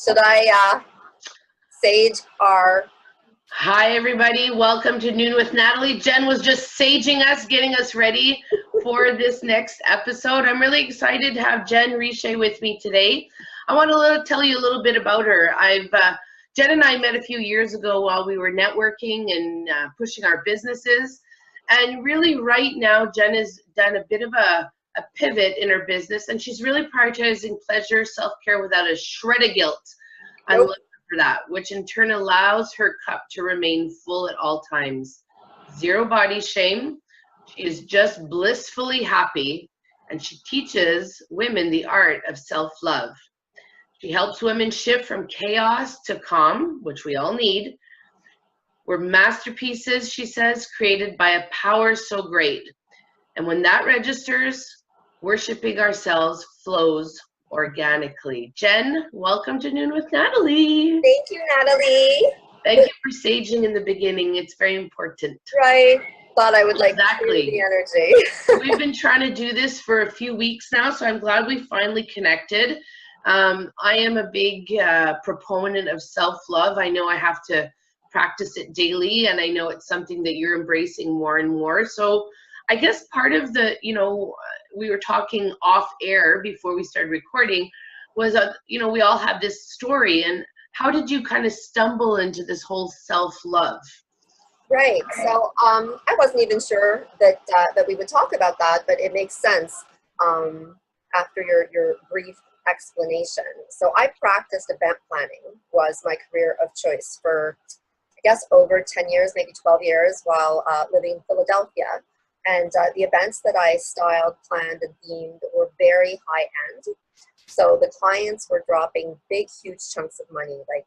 Should I sage our... Hi, everybody. Welcome to Noon with Natalie. Jen was just saging us, getting us ready for this next episode. I'm really excited to have Jen Richer with me today. I want to tell you a little bit about her. Jen and I met a few years ago while we were networking and pushing our businesses. And really right now, Jen has done a bit of a pivot in her business, and she's really prioritizing pleasure, self-care without a shred of guilt. I love for that, which in turn allows her cup to remain full at all times. Zero body shame. She is just blissfully happy, and she teaches women the art of self-love. She helps women shift from chaos to calm, which we all need. We're masterpieces, she says, created by a power so great. And when that registers, worshiping ourselves flows organically. Jen, welcome to Noon with Natalie. Thank you, Natalie. Thank you for saging in the beginning. It's very important. Right. Thought I would Exactly. the energy. We've been trying to do this for a few weeks now, so I'm glad we finally connected. I am a big proponent of self-love. I know I have to practice it daily, and I know it's something that you're embracing more and more. So I guess part of the, we were talking off air before we started recording was, we all have this story. And how did you kind of stumble into this whole self-love? Right. So I wasn't even sure that we would talk about that, but it makes sense after your brief explanation. So I practiced event planning, was my career of choice for, I guess, over 10 years, maybe 12 years while living in Philadelphia. And the events that I styled, planned, and themed were very high end. So the clients were dropping big, huge chunks of money, like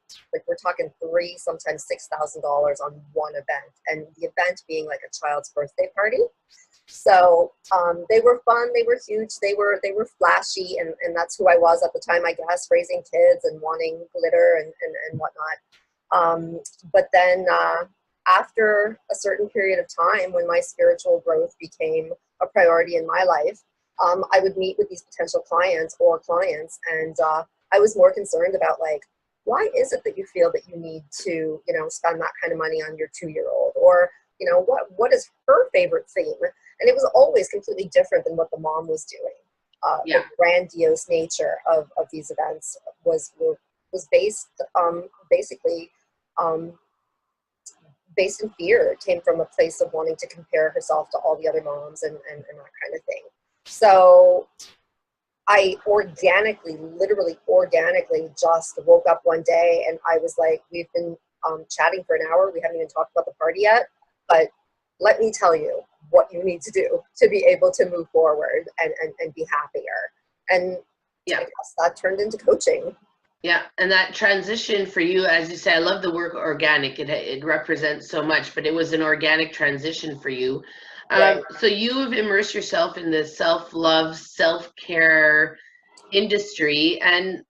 we're talking $3,000, sometimes $6,000 on one event, and the event being like a child's birthday party. So they were fun, they were huge, they were flashy, and that's who I was at the time, I guess, raising kids and wanting glitter and whatnot. But then after a certain period of time, when my spiritual growth became a priority in my life, I would meet with these potential clients, and I was more concerned about, like, why is it that you feel that you need to, spend that kind of money on your 2-year-old? Or, what is her favorite theme? And it was always completely different than what the mom was doing. The grandiose nature of these events was based basically based in fear. It came from a place of wanting to compare herself to all the other moms and that kind of thing. So I literally organically just woke up one day and I was like, we've been chatting for an hour. We haven't even talked about the party yet, but let me tell you what you need to do to be able to move forward and be happier. And I guess that turned into coaching. Yeah, and that transition for you, as you say, I love the word organic. It represents so much, but it was an organic transition for you. Right. So you have immersed yourself in the self-love, self-care industry, and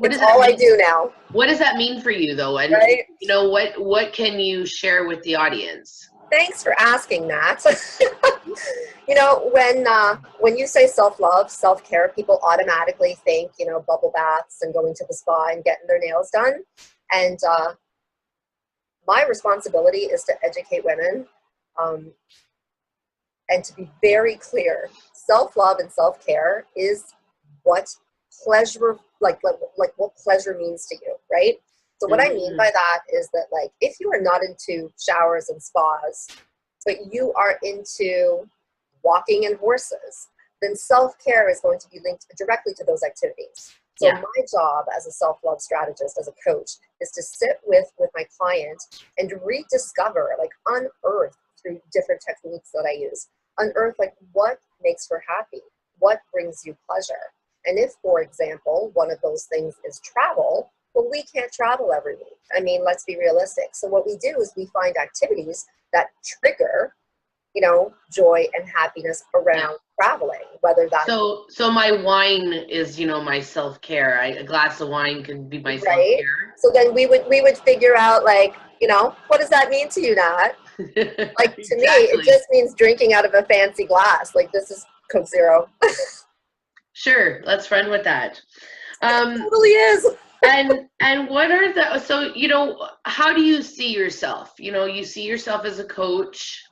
it's all I do now. What does that mean for you, though? And right? What can you share with the audience? Thanks for asking that. When you say self-love, self-care, people automatically think, bubble baths and going to the spa and getting their nails done. And my responsibility is to educate women and to be very clear. Self-love and self-care is what pleasure, like what pleasure means to you, right? So what I mean by that is that, like, if you are not into showers and spas, but you are into walking and horses, then self-care is going to be linked directly to those activities. So my job as a self-love strategist, as a coach, is to sit with my client and rediscover, like, unearth through different techniques that I use, unearth, like, what makes her happy, what brings you pleasure. And if, for example, one of those things is travel, well, we can't travel every week. I mean, let's be realistic. So what we do is we find activities that trigger, joy and happiness around traveling, whether that's... So my wine is, my self-care. A glass of wine can be my self-care. So then we would figure out, like, what does that mean to you, Nat? Like, to me, it just means drinking out of a fancy glass. Like, this is Coke Zero. Sure, let's run with that. It totally is. And what are the, so, how do you see yourself? You see yourself as a coach.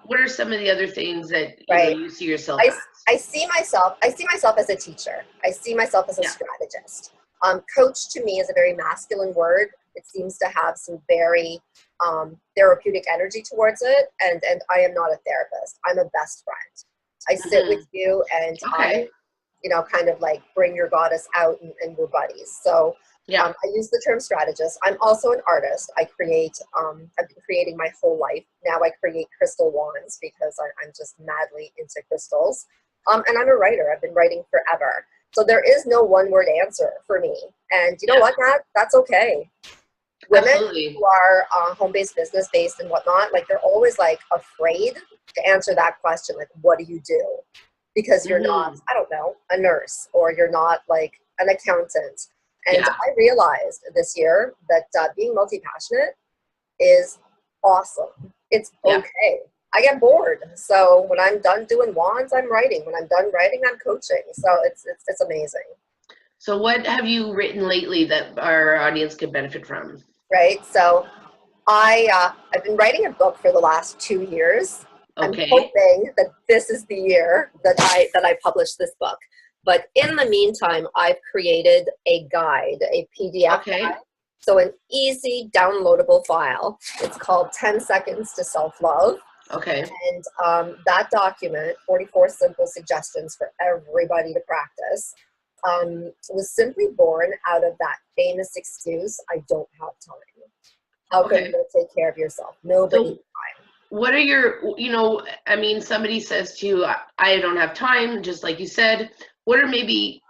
What are some of the other things that, Right. you see yourself I, as? I see myself as a teacher. I see myself as a Yeah. strategist. Coach to me is a very masculine word. It seems to have some very therapeutic energy towards it. And I am not a therapist. I'm a best friend. I sit with you and Okay. I, kind of like bring your goddess out and we're buddies. So Yeah. I use the term strategist. I'm also an artist. I create, I've been creating my whole life. Now I create crystal wands because I'm just madly into crystals. And I'm a writer. I've been writing forever. So there is no one word answer for me. And you know what, Nat? That's okay. Women Absolutely. who are home-based, business-based and whatnot, like they're always like afraid to answer that question. Like, what do you do? Because you're not, I don't know, a nurse, or you're not like an accountant. And I realized this year that being multi-passionate is awesome. It's okay. I get bored. So when I'm done doing wands, I'm writing. When I'm done writing, I'm coaching. So it's amazing. So what have you written lately that our audience could benefit from? Right. So I've been writing a book for the last 2 years. Okay. I'm hoping that this is the year that I publish this book. But in the meantime, I've created a guide, a PDF guide. So an easy downloadable file. It's called 10 Seconds to Self-Love. Okay. And that document, 44 simple suggestions for everybody to practice, was simply born out of that famous excuse, I don't have time. How can you take care of yourself? Nobody has time. What are your, somebody says to you, I don't have time, just like you said. What are maybe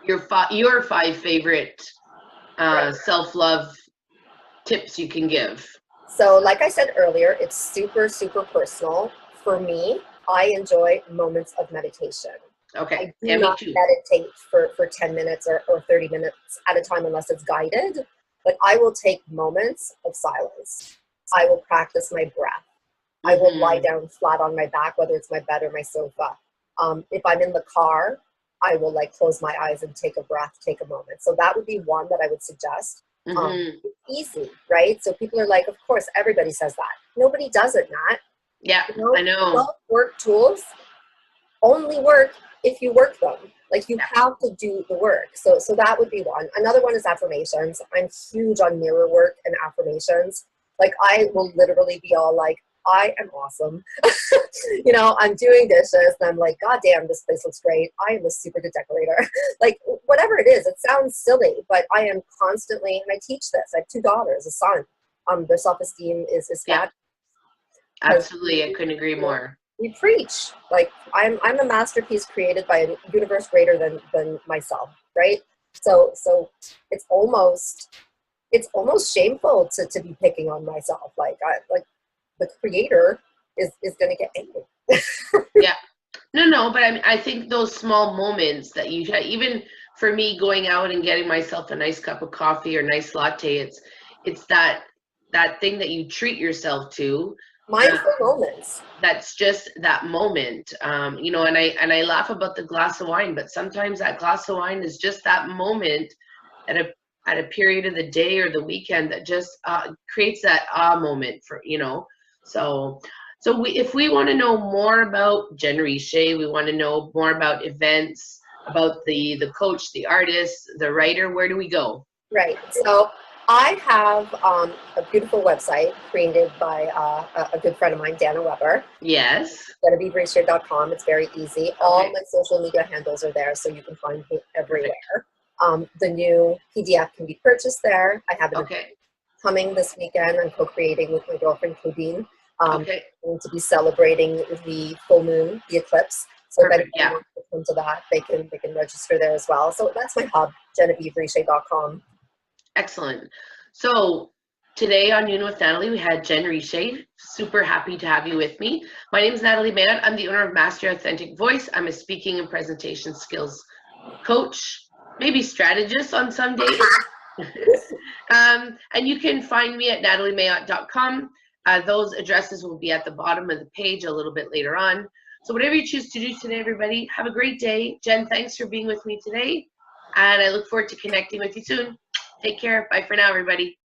your five favorite self-love tips you can give? So like I said earlier, it's super, super personal. For me, I enjoy moments of meditation. Okay. I do not meditate for 10 minutes or 30 minutes at a time unless it's guided. But I will take moments of silence. I will practice my breath. I will lie down flat on my back, whether it's my bed or my sofa. If I'm in the car, I will like close my eyes and take a breath, take a moment. So that would be one that I would suggest. It's easy, right? So people are like, of course, everybody says that. Nobody does it, Nat. Yeah, I know. Self-work tools only work if you work them. Like you have to do the work. So that would be one. Another one is affirmations. I'm huge on mirror work and affirmations. Like I will literally be all like, I am awesome. I'm doing dishes and I'm like, God damn, this place looks great. I am a super good decorator. Like whatever it is, it sounds silly, but I am constantly, and I teach this. I have 2 daughters, a son. Their self-esteem is fabulous. Absolutely, I couldn't agree more. We preach. Like I'm a masterpiece created by a universe greater than myself, right? So it's almost shameful to be picking on myself. Like the creator is going to get angry. Yeah. No, but I think those small moments that you had, even for me going out and getting myself a nice cup of coffee or nice latte, it's that thing that you treat yourself to. Mindful moments. That's just that moment. And I laugh about the glass of wine, but sometimes that glass of wine is just that moment at a period of the day or the weekend that just creates that moment for, So if we want to know more about Jen Richer, we want to know more about events, about the coach, the artist, the writer, where do we go? Right. So I have a beautiful website created by a good friend of mine, Dana Weber. Yes. GenevieveRicher.com. It's very easy. All my social media handles are there, so you can find me everywhere. The new PDF can be purchased there. I have it coming this weekend. I'm co-creating with my girlfriend, Claudine. Going to be celebrating the full moon, the eclipse. So if anyone wants to come to that, they can register there as well. So that's my hub, GenevieveRicher.com. Excellent. So today on Noon with Natalie, we had Jen Richer. Super happy to have you with me. My name is Natalie Mann. I'm the owner of Master Authentic Voice. I'm a speaking and presentation skills coach, maybe strategist on some days. And you can find me at nataliemayotte.com. Those addresses will be at the bottom of the page a little bit later on. So whatever you choose to do today, everybody, have a great day. Jen, thanks for being with me today. And I look forward to connecting with you soon. Take care. Bye for now, everybody.